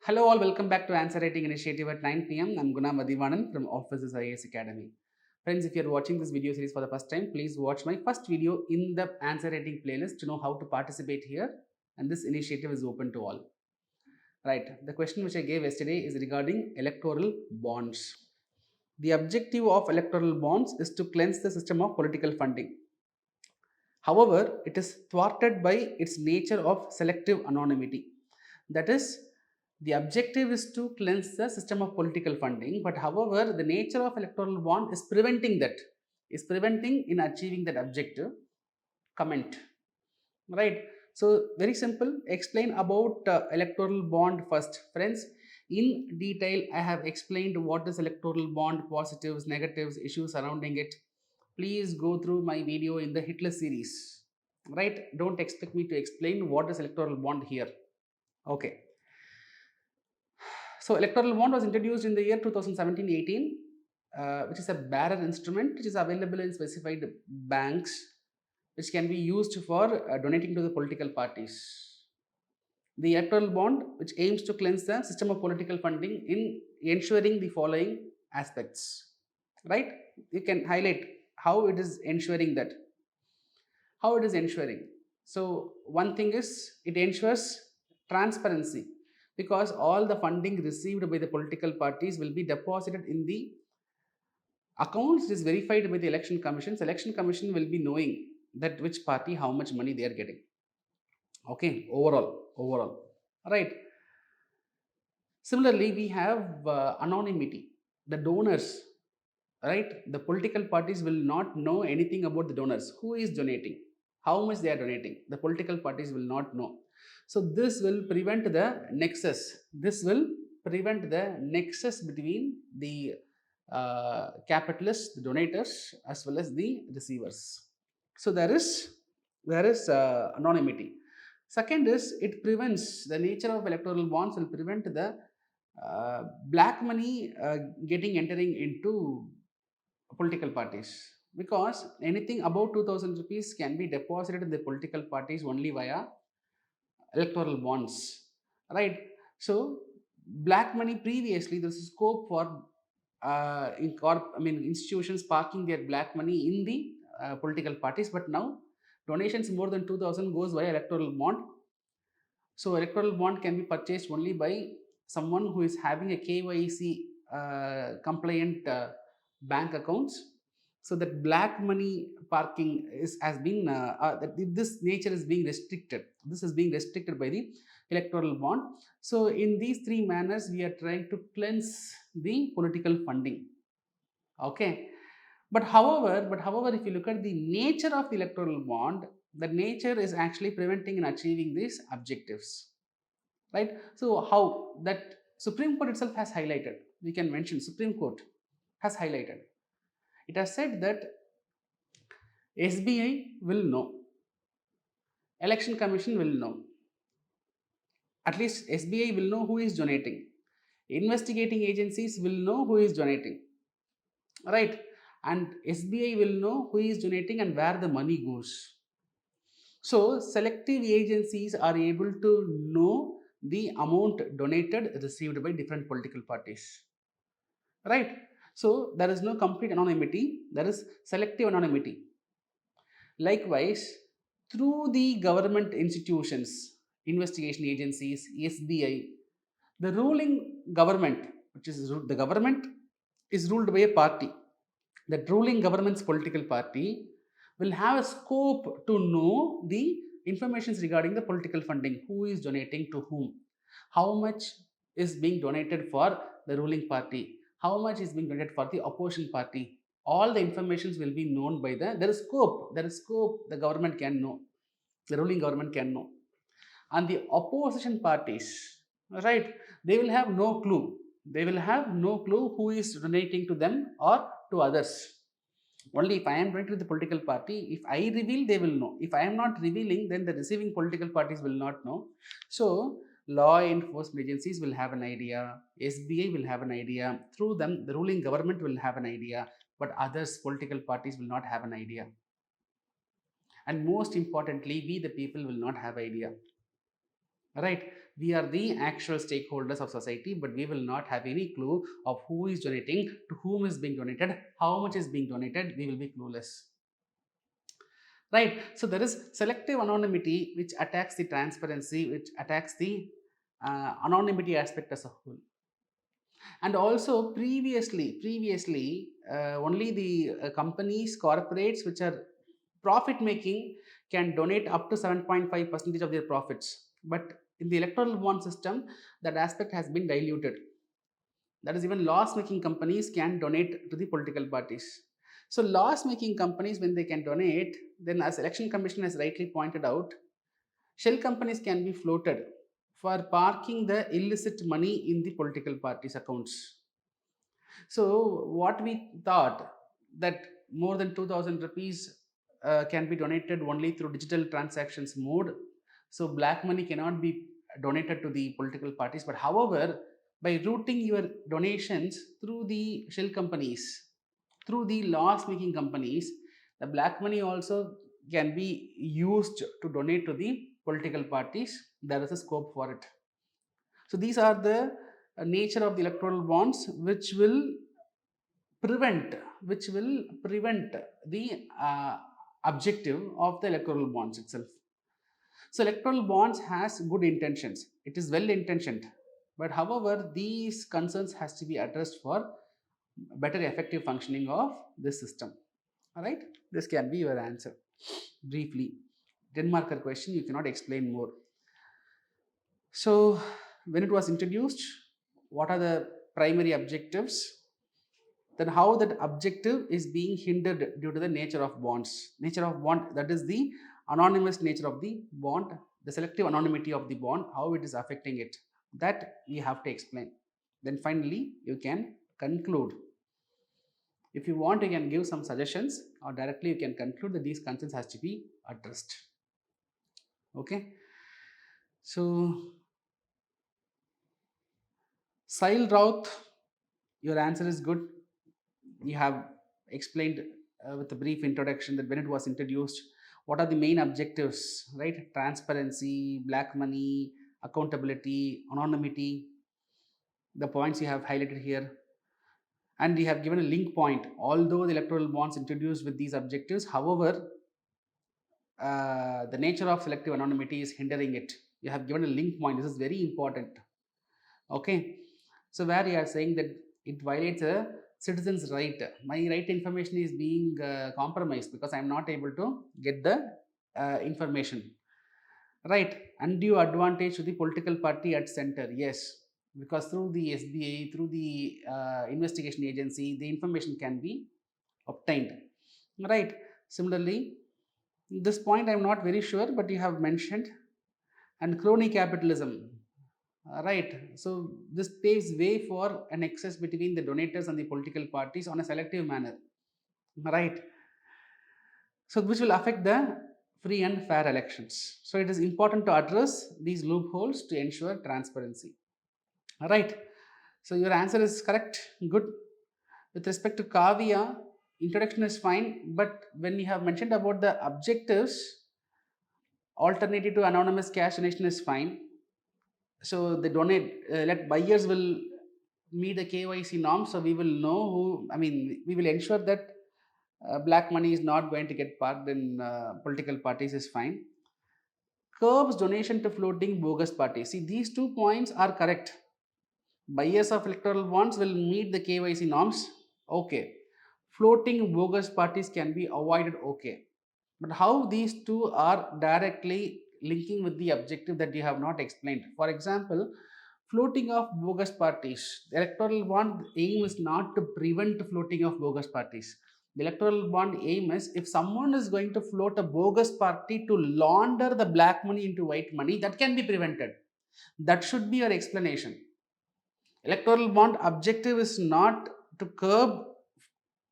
Hello all, welcome back to Answer Writing Initiative at 9 p.m. I'm Guna Mathivanan from Offices IAS Academy. Friends, if you're watching this video series for the first time, please watch my first video in the Answer Writing playlist to know how to participate here. And this initiative is open to all. Right, the question which I gave yesterday is regarding electoral bonds. The objective of electoral bonds is to cleanse the system of political funding. However, it is thwarted by its nature of selective anonymity. That is, the objective is to cleanse the system of political funding, but however, the nature of electoral bond is preventing that, is preventing in achieving that objective. Comment. Right. So, very simple. Explain about electoral bond first. Friends, in detail, I have explained what is electoral bond, positives, negatives, issues surrounding it. Please go through my video in the Hitler series. Right. Don't expect me to explain what is electoral bond here. Okay. So electoral bond was introduced in the year 2017-18, which is a bearer instrument which is available in specified banks, which can be used for donating to the political parties. The electoral bond, which aims to cleanse the system of political funding in ensuring the following aspects. Right? You can highlight how it is ensuring that. How it is ensuring. So one thing is it ensures transparency because all the funding received by the political parties will be deposited in the accounts. It is verified by the election commission. Election commission will be knowing that which party how much money they are getting. Okay, overall, right. Similarly, we have anonymity. The donors, right? The political parties will not know anything about the donors. Who is donating? How much they are donating? The political parties will not know. So this will prevent the nexus. This will prevent the nexus between the capitalists, the donators, as well as the receivers. So there is anonymity. Second is it prevents the nature of electoral bonds will prevent the black money getting entering into political parties because anything above 2000 rupees can be deposited in the political parties only via electoral bonds, right? So black money previously there's a scope for institutions parking their black money in the political parties, but now donations more than 2000 goes via electoral bond. So electoral bond can be purchased only by someone who is having a KYC compliant bank accounts. So that black money parking is has been that this nature is being restricted. This is being restricted by the electoral bond. So in these three manners, we are trying to cleanse the political funding. Okay, but however, if you look at the nature of the electoral bond, the nature is actually preventing and achieving these objectives, right? So how that Supreme Court itself has highlighted, we can mention Supreme Court has highlighted. It has said that SBI will know, Election Commission will know, at least SBI will know who is donating, investigating agencies will know who is donating, right? And SBI will know who is donating and where the money goes. So, selective agencies are able to know the amount donated received by different political parties, right? So, there is no complete anonymity, there is selective anonymity. Likewise, through the government institutions, investigation agencies, SBI, the ruling government, which is the government, is ruled by a party. That ruling government's political party will have a scope to know the informations regarding the political funding, who is donating to whom, how much is being donated for the ruling party, how much is being donated for the opposition party. All the informations will be known by there is scope the government can know, the ruling government can know. And the opposition parties, right, they will have no clue. They will have no clue who is donating to them or to others. Only if I am donating to the political party, if I reveal, they will know. If I am not revealing, then the receiving political parties will not know. So, law enforcement agencies will have an idea, SBI will have an idea, through them, the ruling government will have an idea, but others, political parties, will not have an idea. And most importantly, we the people will not have idea, right? We are the actual stakeholders of society, but we will not have any clue of who is donating, to whom is being donated, how much is being donated. We will be clueless. Right? So there is selective anonymity, which attacks the transparency, which attacks the anonymity aspect as a whole. And also previously only the companies, corporates which are profit making can donate up to 7.5% of their profits. But in the electoral bond system, that aspect has been diluted. That is, even loss making companies can donate to the political parties. So loss making companies, when they can donate, then as election commission has rightly pointed out, shell companies can be floated for parking the illicit money in the political parties accounts. So what we thought, that more than 2000 rupees can be donated only through digital transactions mode, so black money cannot be donated to the political parties. But however, by routing your donations through the shell companies, through the loss making companies, the black money also can be used to donate to the political parties. There is a scope for it. So these are the nature of the electoral bonds, prevent which will prevent the objective of the electoral bonds itself. So electoral bonds has good intentions, it is well intentioned, but however these concerns has to be addressed for better effective functioning of this system. All right, this can be your answer briefly. 10 marker question, you cannot explain more. So when it was introduced, what are the primary objectives, then how that objective is being hindered due to the nature of bonds. Nature of bond, that is the anonymous nature of the bond, the selective anonymity of the bond, how it is affecting it, that we have to explain. Then finally you can conclude. If you want, you can give some suggestions, or directly you can conclude that these concerns has to be addressed. Okay, so Sail Routh, your answer is good. You have explained with a brief introduction that when it was introduced, what are the main objectives, right? Transparency, black money, accountability, anonymity, the points you have highlighted here. And you have given a link point. Although the electoral bonds introduced with these objectives, however, the nature of selective anonymity is hindering it. You have given a link point. This is very important. Okay. So where you are saying that it violates a citizen's right. My right to information is being compromised because I am not able to get the information. Right. Undue advantage to the political party at center. Yes. Because through the SBA, through the investigation agency, the information can be obtained. Right. Similarly, this point I am not very sure, but you have mentioned. And crony capitalism. Right. So this paves way for an excess between the donators and the political parties on a selective manner. Right. So which will affect the free and fair elections. So it is important to address these loopholes to ensure transparency. Right. So your answer is correct. Good. With respect to Kavya, introduction is fine, but when you have mentioned about the objectives, alternative to anonymous cash donation is fine. So they donate, let buyers will meet the KYC norms, so we will know who, I mean, we will ensure that black money is not going to get parked in political parties is fine. Curbs donation to floating bogus parties. See, these 2 points are correct. Buyers of electoral bonds will meet the KYC norms. Okay. Floating bogus parties can be avoided. Okay. But how these two are directly linking with the objective that you have not explained. For example, floating of bogus parties. The electoral bond aim is not to prevent floating of bogus parties. The electoral bond aim is, if someone is going to float a bogus party to launder the black money into white money, that can be prevented. That should be your explanation. Electoral bond objective is not to curb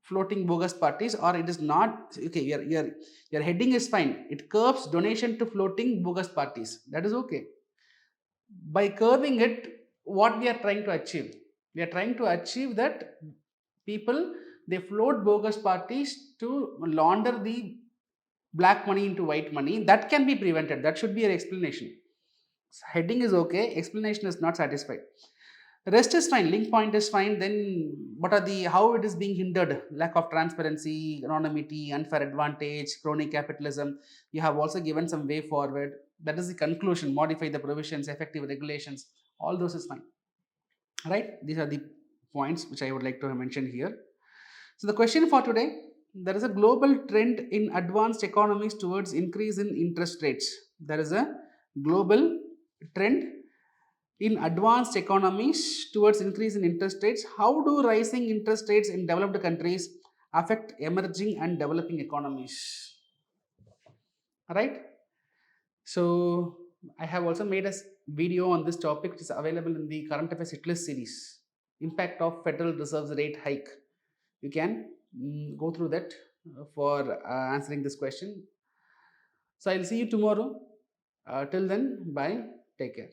floating bogus parties, or it is not okay. Your heading is fine. It curbs donation to floating bogus parties. That is okay. By curbing it, what we are trying to achieve? We are trying to achieve that people, they float bogus parties to launder the black money into white money. That can be prevented. That should be your explanation. Heading is okay, explanation is not satisfied. Rest is fine, link point is fine. Then what are the, how it is being hindered? Lack of transparency, anonymity, unfair advantage, crony capitalism. You have also given some way forward. That is the conclusion: modify the provisions, effective regulations. All those is fine, right? These are the points which I would like to mention here. So the question for today: there is a global trend in advanced economies towards increase in interest rates. There is a global trend in advanced economies towards increase in interest rates. How do rising interest rates in developed countries affect emerging and developing economies? Right. So I have also made a video on this topic, which is available in the current affairs hit list series. Impact of Federal Reserve's rate hike. You can go through that for answering this question. So I'll see you tomorrow. Till then, bye. Take care.